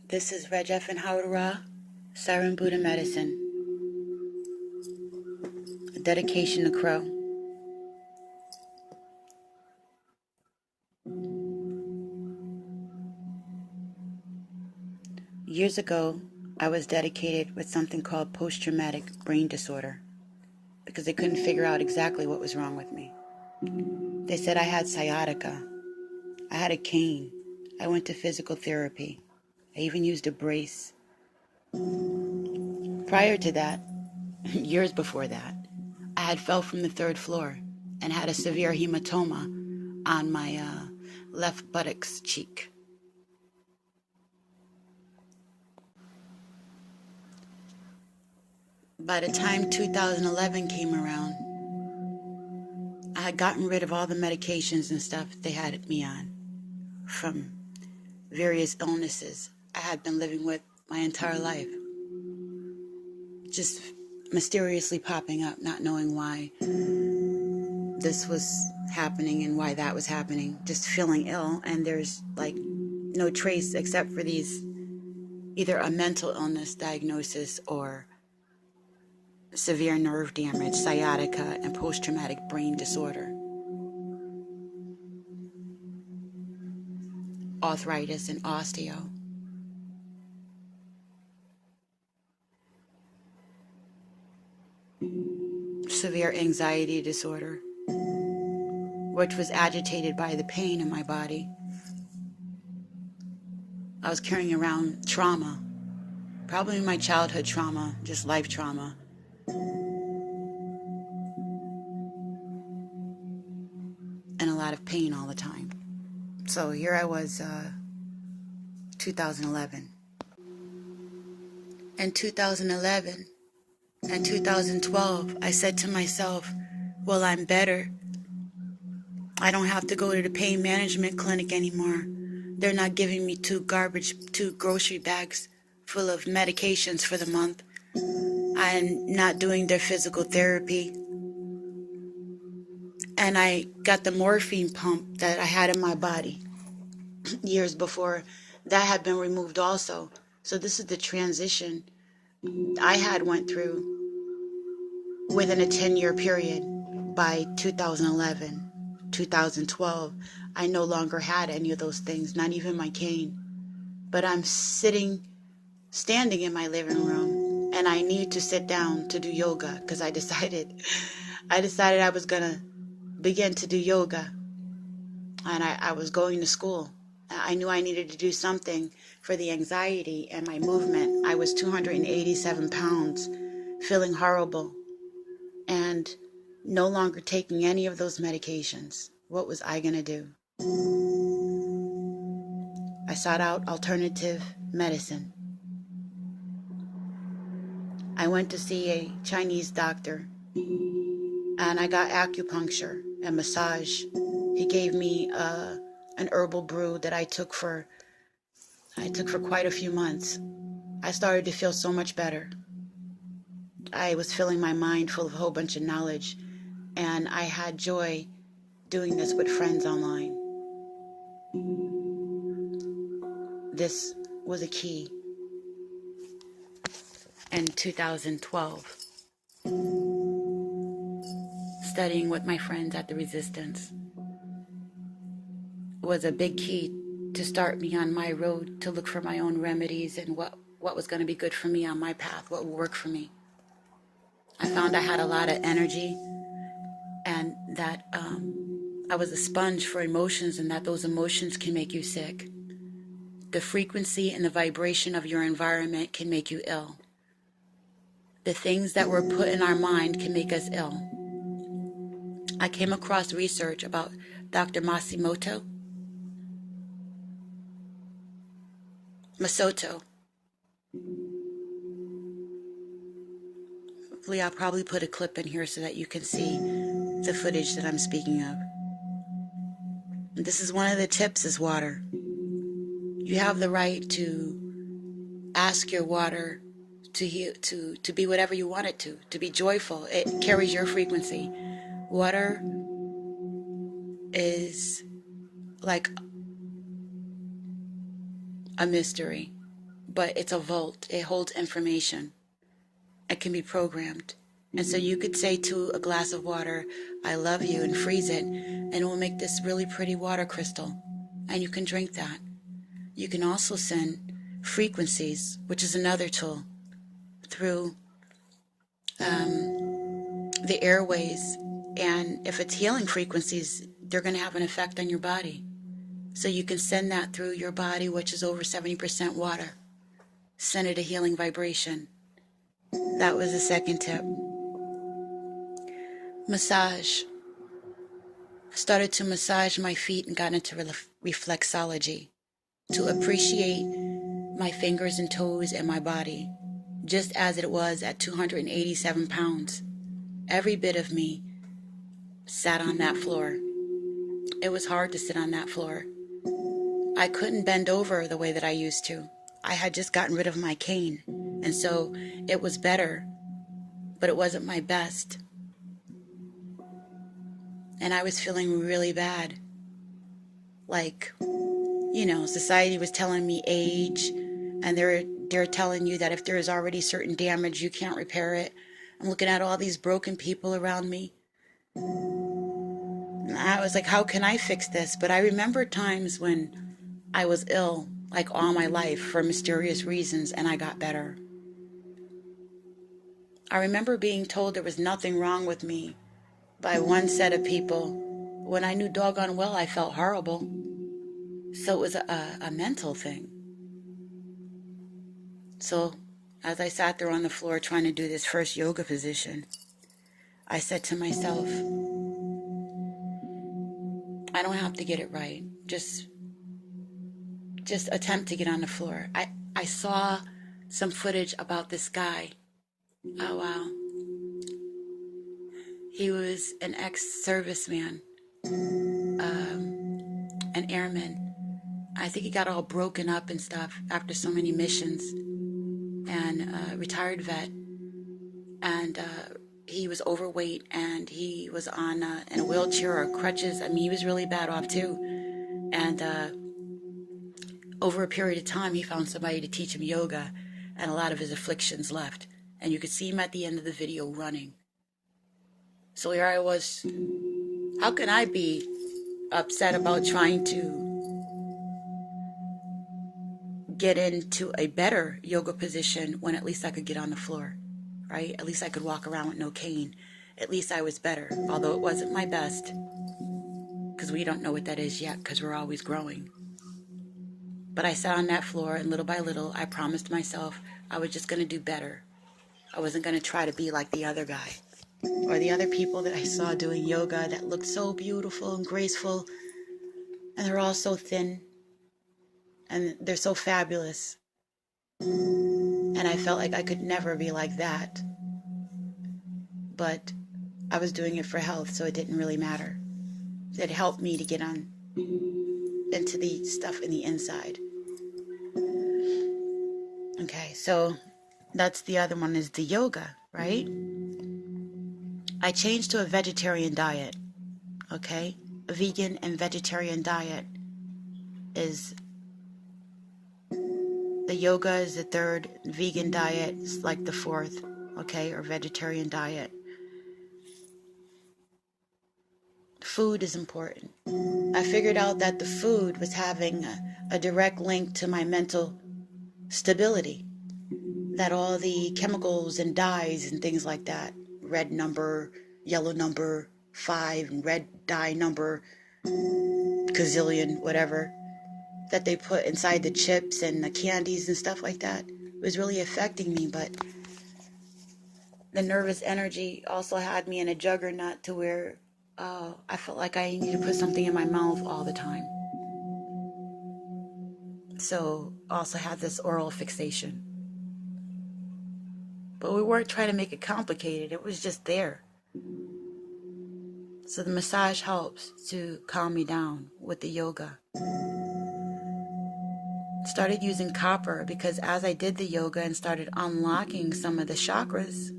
This is REGFNHOWARD, Siren Buddha Medicine, a dedication to Crow. Years ago, I was dedicated with something called post-traumatic brain disorder because they couldn't figure out exactly what was wrong with me. They said I had sciatica. I had a cane. I went to physical therapy. I even used a brace. Prior to that, years before that, I had fell from the third floor and had a severe hematoma on my left buttocks cheek. By the time 2011 came around, I had gotten rid of all the medications and stuff they had me on from various illnesses I had been living with my entire life. Just mysteriously popping up, not knowing why this was happening and why that was happening. Just feeling ill, and there's like no trace except for these, either a mental illness diagnosis or severe nerve damage, sciatica, and post-traumatic brain disorder, arthritis, and osteo. Severe anxiety disorder, which was agitated by the pain in my body. I was carrying around trauma, probably my childhood trauma, just life trauma. And a lot of pain all the time. So here I was, 2011. In 2011 and 2012, I said to myself, well, I'm better. I don't have to go to the pain management clinic anymore. They're not giving me two grocery bags full of medications for the month. I'm not doing their physical therapy. And I got the morphine pump that I had in my body years before. That had been removed also. So this is the transition I had went through within a 10-year period. By 2011, 2012, I no longer had any of those things, not even my cane. But I'm standing in my living room, and I need to sit down to do yoga because I decided I was going to begin to do yoga. And I was going to school. I knew I needed to do something for the anxiety and my movement. I was 287 pounds, feeling horrible, and no longer taking any of those medications. What was I going to do? I sought out alternative medicine. I went to see a Chinese doctor, and I got acupuncture and massage. He gave me an herbal brew that I took for quite a few months. I started to feel so much better. I was filling my mind full of a whole bunch of knowledge, and I had joy doing this with friends online. This was a key. In 2012, studying with my friends at the Resistance was a big key to start me on my road to look for my own remedies and what was going to be good for me on my path, what would work for me. I found I had a lot of energy, and that I was a sponge for emotions, and that those emotions can make you sick. The frequency and the vibration of your environment can make you ill. The things that were put in our mind can make us ill. I came across research about Dr. Masoto. Hopefully I'll probably put a clip in here so that you can see the footage that I'm speaking of. And this is one of the tips, is water. You have the right to ask your water to be whatever you want it to be joyful. It carries your frequency. Water is like a mystery, but it's a vault. It holds information. It can be programmed. And so you could say to a glass of water, I love you, and freeze it, and it will make this really pretty water crystal. And you can drink that. You can also send frequencies, which is another tool, through the airways. And if it's healing frequencies, they're going to have an effect on your body. So you can send that through your body, which is over 70% water. Send it a healing vibration. That was the second tip. Massage. I started to massage my feet and got into reflexology to appreciate my fingers and toes and my body, just as it was at 287 pounds. Every bit of me sat on that floor. It was hard to sit on that floor. I couldn't bend over the way that I used to. I had just gotten rid of my cane, and so it was better, but it wasn't my best. And I was feeling really bad. Like, society was telling me age, and they're telling you that if there is already certain damage, you can't repair it. I'm looking at all these broken people around me. And I was like, how can I fix this? But I remember times when I was ill, like all my life, for mysterious reasons, and I got better. I remember being told there was nothing wrong with me by one set of people. When I knew doggone well I felt horrible. So it was a mental thing. So as I sat there on the floor trying to do this first yoga position, I said to myself, I don't have to get it right. Just attempt to get on the floor. I saw some footage about this guy. Oh, wow. He was an ex-serviceman, an airman. I think he got all broken up and stuff after so many missions, and retired vet. And he was overweight, and he was on in a wheelchair or crutches. I mean, he was really bad off too. And over a period of time, he found somebody to teach him yoga, and a lot of his afflictions left. And you could see him at the end of the video running. So here I was. How can I be upset about trying to get into a better yoga position when at least I could get on the floor, right? At least I could walk around with no cane. At least I was better, although it wasn't my best, because we don't know what that is yet, because we're always growing. But I sat on that floor, and little by little, I promised myself I was just going to do better. I wasn't going to try to be like the other guy or the other people that I saw doing yoga that looked so beautiful and graceful, and they're all so thin, and they're so fabulous. And I felt like I could never be like that. But I was doing it for health, so it didn't really matter. It helped me to get on into the stuff in the inside. Okay, so that's the other one, is the yoga, right? I changed to a vegetarian diet, okay? A vegan and vegetarian diet is, the yoga is the third, vegan diet is like the fourth, okay, or vegetarian diet. Food is important. I figured out that the food was having a direct link to my mental stability. That all the chemicals and dyes and things like that, red number, yellow number 5, and red dye number gazillion, whatever, that they put inside the chips and the candies and stuff like that, was really affecting me. But the nervous energy also had me in a juggernaut to where I felt like I needed to put something in my mouth all the time. So also had this oral fixation. But we weren't trying to make it complicated. It was just there. So the massage helps to calm me down with the yoga. Started using copper because as I did the yoga and started unlocking some of the chakras,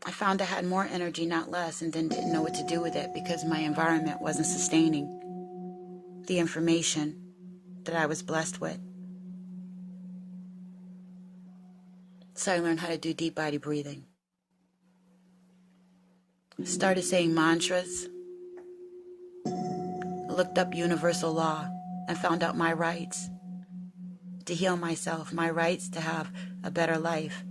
I found I had more energy, not less, and then didn't know what to do with it because my environment wasn't sustaining. the information that I was blessed with. So I learned how to do deep body breathing. Started saying mantras, looked up universal law, and found out my rights to heal myself, my rights to have a better life.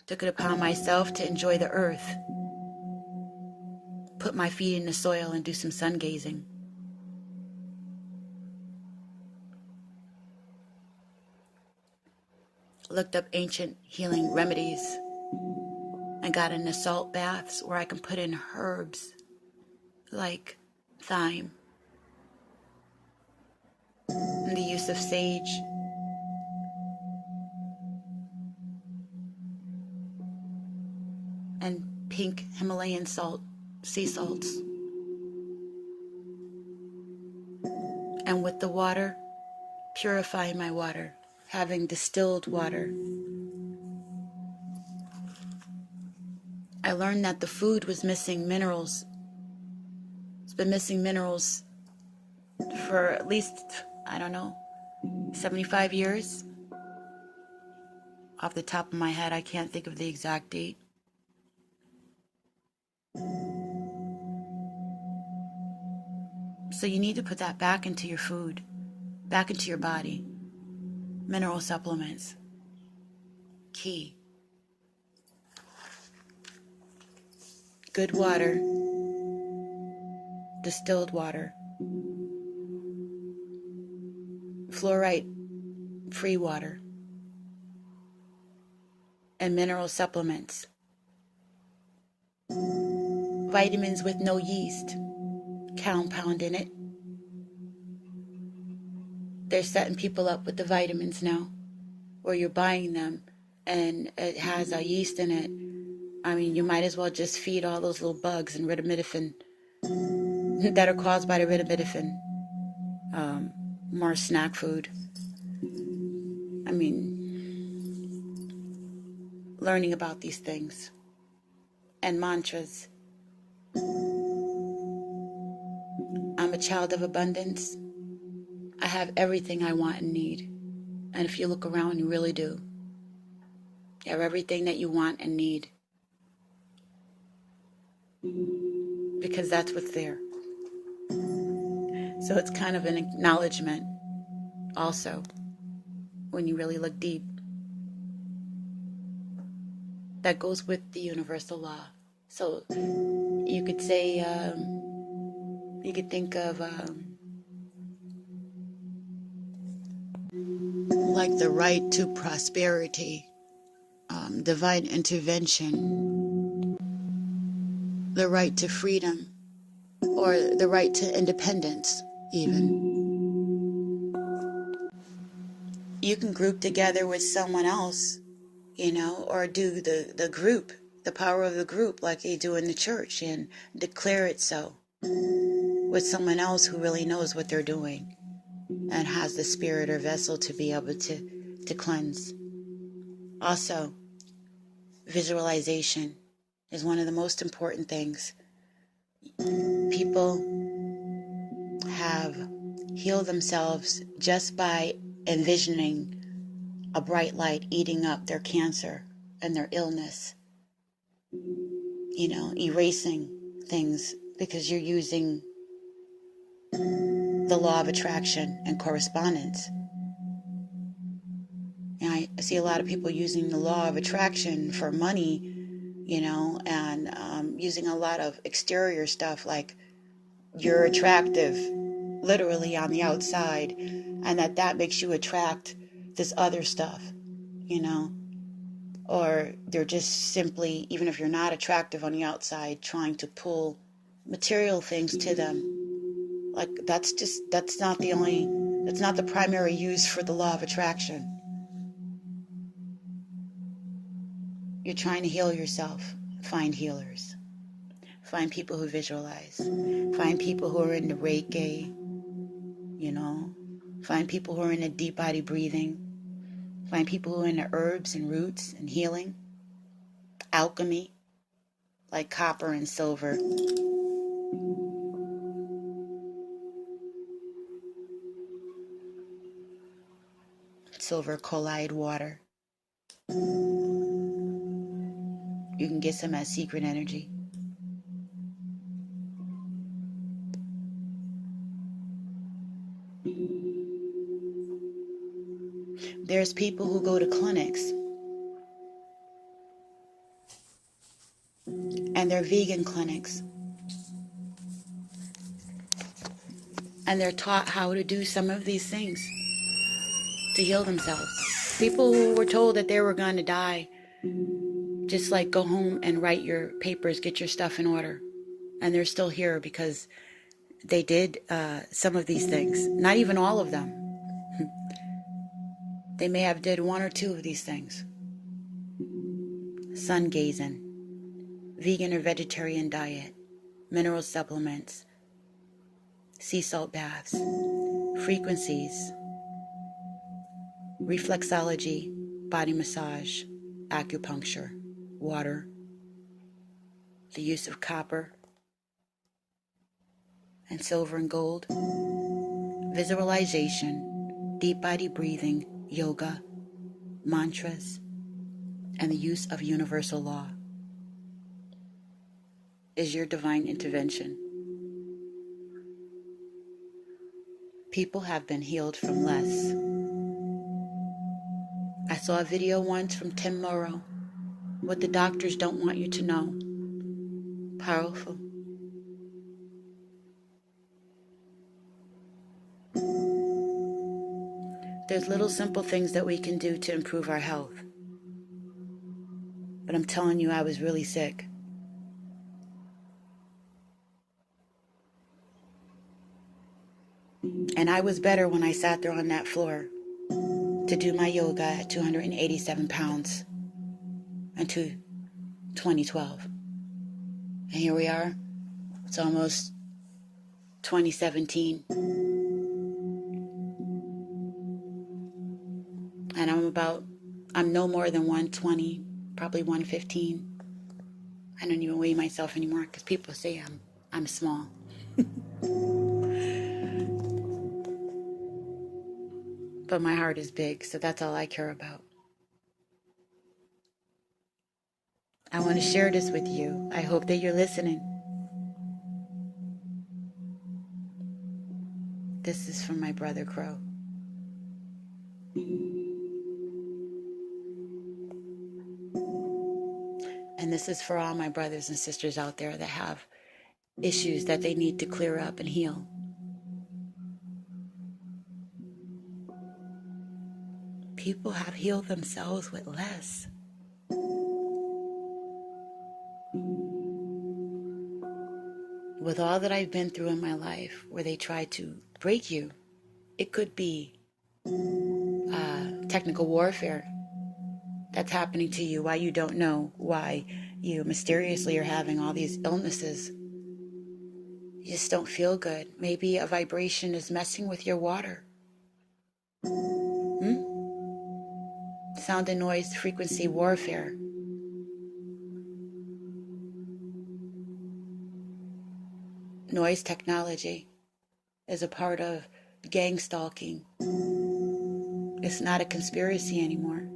Took it upon myself to enjoy the earth, put my feet in the soil and do some sun gazing. Looked up ancient healing remedies and got into salt baths where I can put in herbs like thyme and the use of sage. And pink Himalayan salt, sea salts. And with the water, purifying my water, having distilled water. I learned that the food was missing minerals. It's been missing minerals for at least, 75 years. Off the top of my head, I can't think of the exact date. So you need to put that back into your food, back into your body. Mineral supplements. Key. Good water. Distilled water. Fluoride-free water. And mineral supplements. Vitamins with no yeast compound in it. They're setting people up with the vitamins now, or you're buying them and it has a yeast in it. I mean, you might as well just feed all those little bugs and ridomidophin that are caused by the ridomidophin. More snack food. I mean, learning about these things and mantras. I'm a child of abundance. I have everything I want and need. And if you look around, you really do. You have everything that you want and need. Because that's what's there. So it's kind of an acknowledgement also when you really look deep. That goes with the universal law. So you could say, you could think of like the right to prosperity, divine intervention, the right to freedom, or the right to independence even. You can group together with someone else, or do the group, the power of the group like they do in the church, and declare it so with someone else who really knows what they're doing and has the spirit or vessel to be able to cleanse. Also, visualization is one of the most important things. People have healed themselves just by envisioning a bright light eating up their cancer and their illness. Erasing things because you're using the law of attraction and correspondence. And I see a lot of people using the law of attraction for money, and using a lot of exterior stuff like you're attractive literally on the outside, and that makes you attract this other stuff, or they're just simply, even if you're not attractive on the outside, trying to pull material things to them. Like that's not the primary use for the law of attraction. You're trying to heal yourself. Find healers. Find people who visualize. Find people who are into Reiki, Find people who are into deep body breathing. Find people who are into herbs and roots and healing. Alchemy, like copper and silver. silver colloid water. You can get some as secret energy. There's people who go to clinics and they're vegan clinics, and they're taught how to do some of these things to heal themselves. People who were told that they were going to die, just like go home and write your papers, get your stuff in order. And they're still here because they did some of these things. Not even all of them. They may have did one or two of these things. Sun gazing, vegan or vegetarian diet, mineral supplements, sea salt baths, frequencies, reflexology, body massage, acupuncture, water, the use of copper and silver and gold, visualization, deep body breathing, yoga, mantras, and the use of universal law is your divine intervention. People have been healed from less. I saw a video once from Tim Morrow, what the doctors don't want you to know. Powerful. There's little simple things that we can do to improve our health. But I'm telling you, I was really sick. And I was better when I sat there on that floor to do my yoga at 287 pounds until 2012. And here we are. It's almost 2017. And I'm no more than 120, probably 115. I don't even weigh myself anymore because people say I'm small. But my heart is big, so that's all I care about. I want to share this with you. I hope that you're listening. This is from my brother Crow. And this is for all my brothers and sisters out there that have issues that they need to clear up and heal. People have healed themselves with less. With all that I've been through in my life, where they try to break you, it could be technical warfare that's happening to you, why you don't know, why you mysteriously are having all these illnesses. You just don't feel good. Maybe a vibration is messing with your water. Sound and noise frequency warfare. Noise technology is a part of gang stalking. It's not a conspiracy anymore.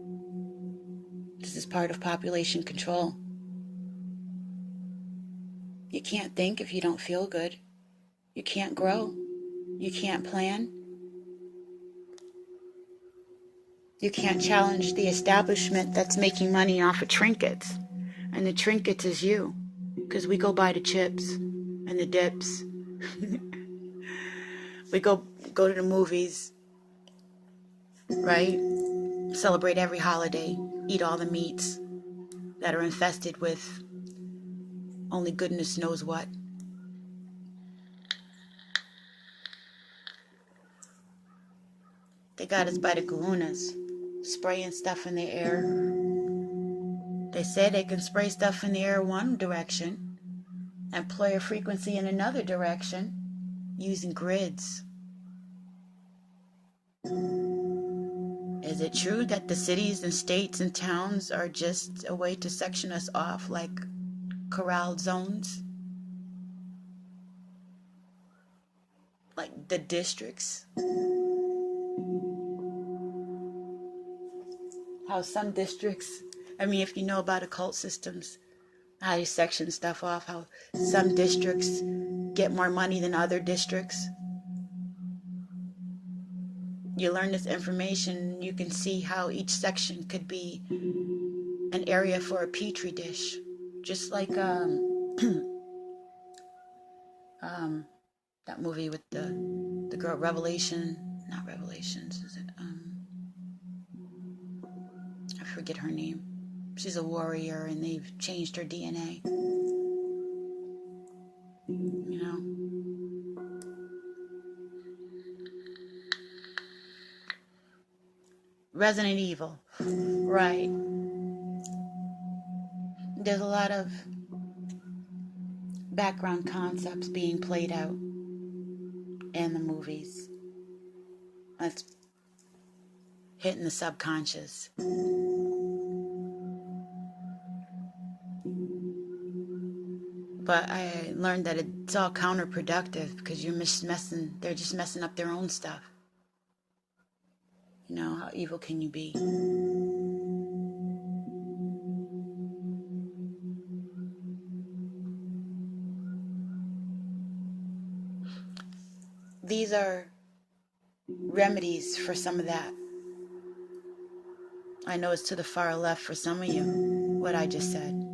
This is part of population control. You can't think if you don't feel good. You can't grow. You can't plan. You can't challenge the establishment that's making money off of trinkets. And the trinkets is you. Because we go buy the chips and the dips. We go to the movies, right? Celebrate every holiday. Eat all the meats that are infested with only goodness knows what. They got us by the kahunas, spraying stuff in the air. They say they can spray stuff in the air one direction and play a frequency in another direction using grids. Is it true that the cities and states and towns are just a way to section us off like corralled zones? Like the districts? how some districts, I mean, if you know about occult systems, how you section stuff off, how some districts get more money than other districts. You learn this information, you can see how each section could be an area for a petri dish. Just like that movie with the girl, not Revelations, is it? I forget her name. She's a warrior and they've changed her DNA. You know? Resident Evil. Right. There's a lot of background concepts being played out in the movies. That's hitting the subconscious. But I learned that it's all counterproductive because they're just messing up their own stuff. You know, how evil can you be? These are remedies for some of that. I know it's to the far left for some of you, what I just said.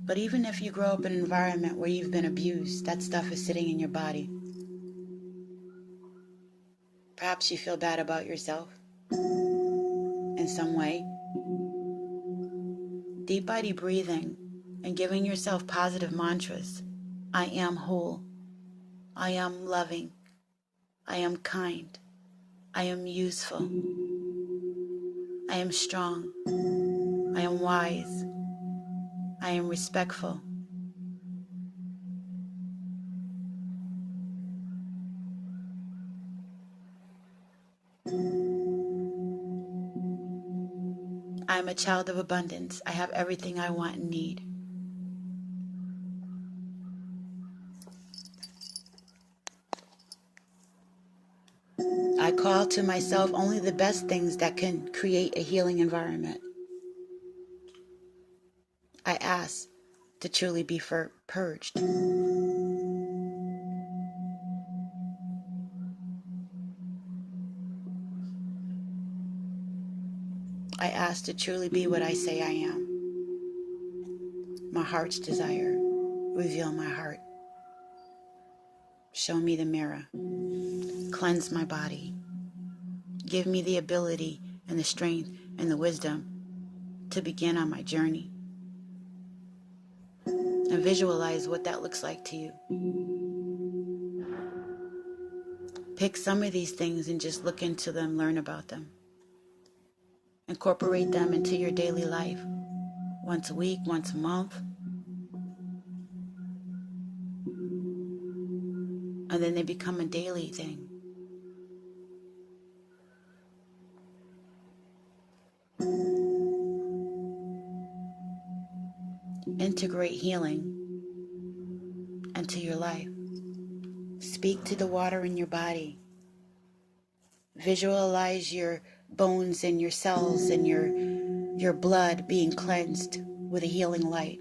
But even if you grow up in an environment where you've been abused, that stuff is sitting in your body. Perhaps you feel bad about yourself in some way. Deep body breathing and giving yourself positive mantras. I am whole. I am loving. I am kind. I am useful. I am strong. I am wise. I am respectful. I am a child of abundance. I have everything I want and need. I call to myself only the best things that can create a healing environment. I ask to truly be purged. I ask to truly be what I say I am. My heart's desire. Reveal my heart. Show me the mirror. Cleanse my body. Give me the ability and the strength and the wisdom to begin on my journey. And visualize what that looks like to you. Pick some of these things and just look into them, learn about them. Incorporate them into your daily life. Once a week, once a month. And then they become a daily thing. Integrate healing into your life. Speak to the water in your body. Visualize your bones and your cells and your blood being cleansed with a healing light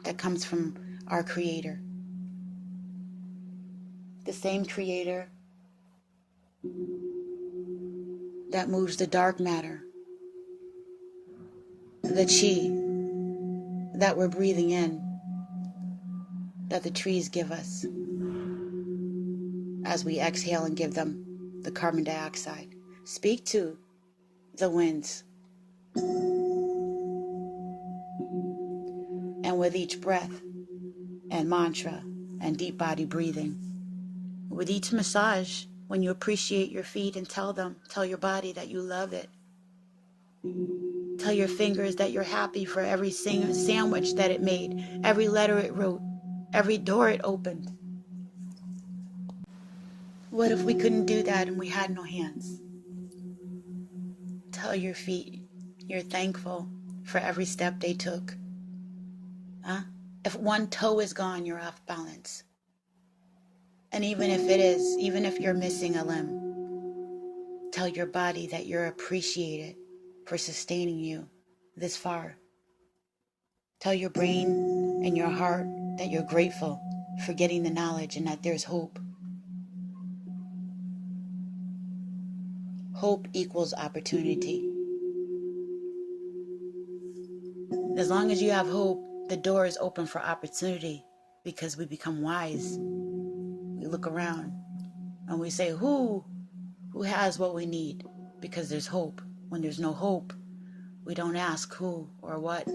that comes from our Creator. The same Creator that moves the dark matter, the chi that we're breathing in, that the trees give us as we exhale and give them the carbon dioxide. Speak to the winds. And with each breath and mantra and deep body breathing, with each massage, when you appreciate your feet and tell your body that you love it. Tell your fingers that you're happy for every sandwich that it made, every letter it wrote, every door it opened. What if we couldn't do that and we had no hands? Tell your feet you're thankful for every step they took. If one toe is gone, you're off balance. And even if you're missing a limb, Tell your body that you're appreciated for sustaining you this far. Tell your brain and your heart that you're grateful for getting the knowledge and that there's hope. Hope equals opportunity. As long as you have hope, the door is open for opportunity because we become wise. We look around and we say, who has what we need? Because there's hope. When there's no hope, we don't ask who or what.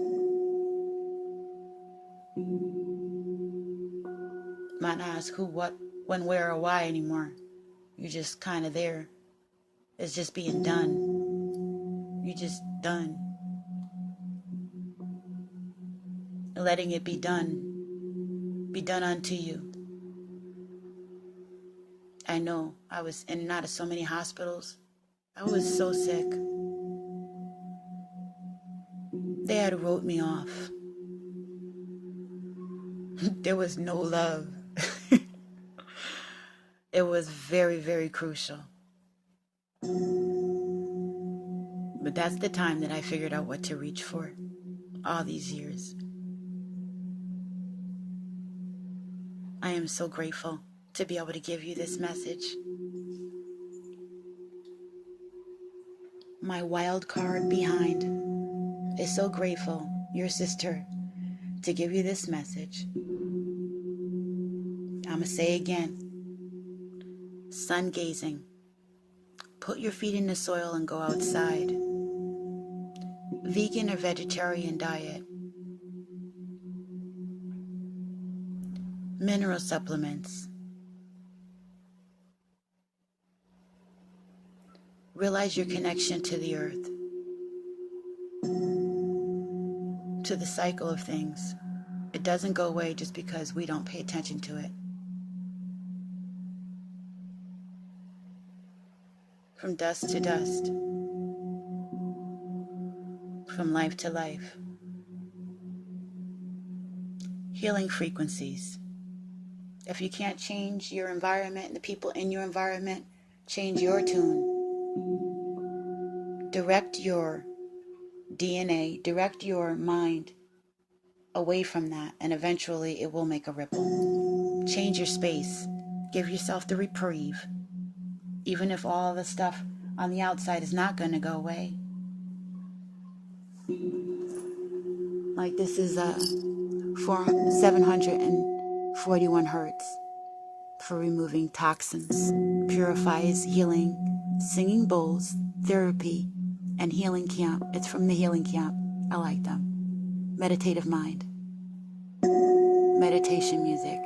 Might not ask who, what, when, where, or why anymore. You're just kind of there. It's just being done. You're just done. Letting it be done. Be done unto you. I know I was in and out of so many hospitals. I was so sick. They had wrote me off. There was no love. It was very, very crucial. But that's the time that I figured out what to reach for. All these years. I am so grateful to be able to give you this message. My wild card behind is so grateful, your sister, to give you this message. I'ma say again, sun gazing. Put your feet in the soil and go outside. Vegan or vegetarian diet. Mineral supplements. Realize your connection to the earth, to the cycle of things. It doesn't go away just because we don't pay attention to it. From dust to dust. From life to life. Healing frequencies. If you can't change your environment and the people in your environment, change your tune. Direct your DNA, direct your mind away from that, and eventually it will make a ripple. Change your space. Give yourself the reprieve. Even if all the stuff on the outside is not going to go away. Like this is 741 hertz for removing toxins. Purifies, healing, singing bowls, therapy, and healing camp. It's from the healing camp. I like them. Meditative mind. Meditation music.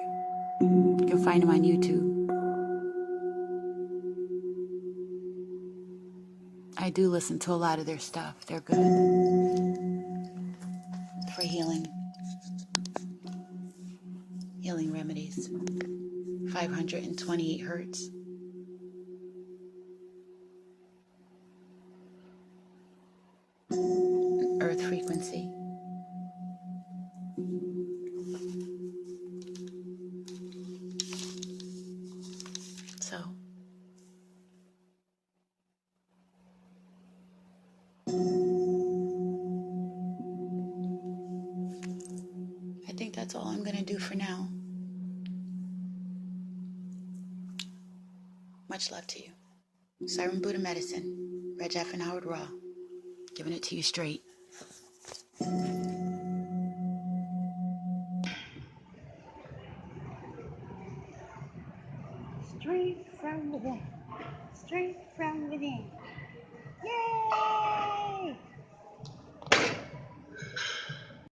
You can find them on YouTube. I do listen to a lot of their stuff. They're good for healing. Healing remedies. 528 hertz. Earth frequency. So, I think that's all I'm going to do for now. Much love to you. Siren Buddha Medicine. REGFNHOWARD Raw. Giving it to you straight. Strength from within. Strength from within. Yay!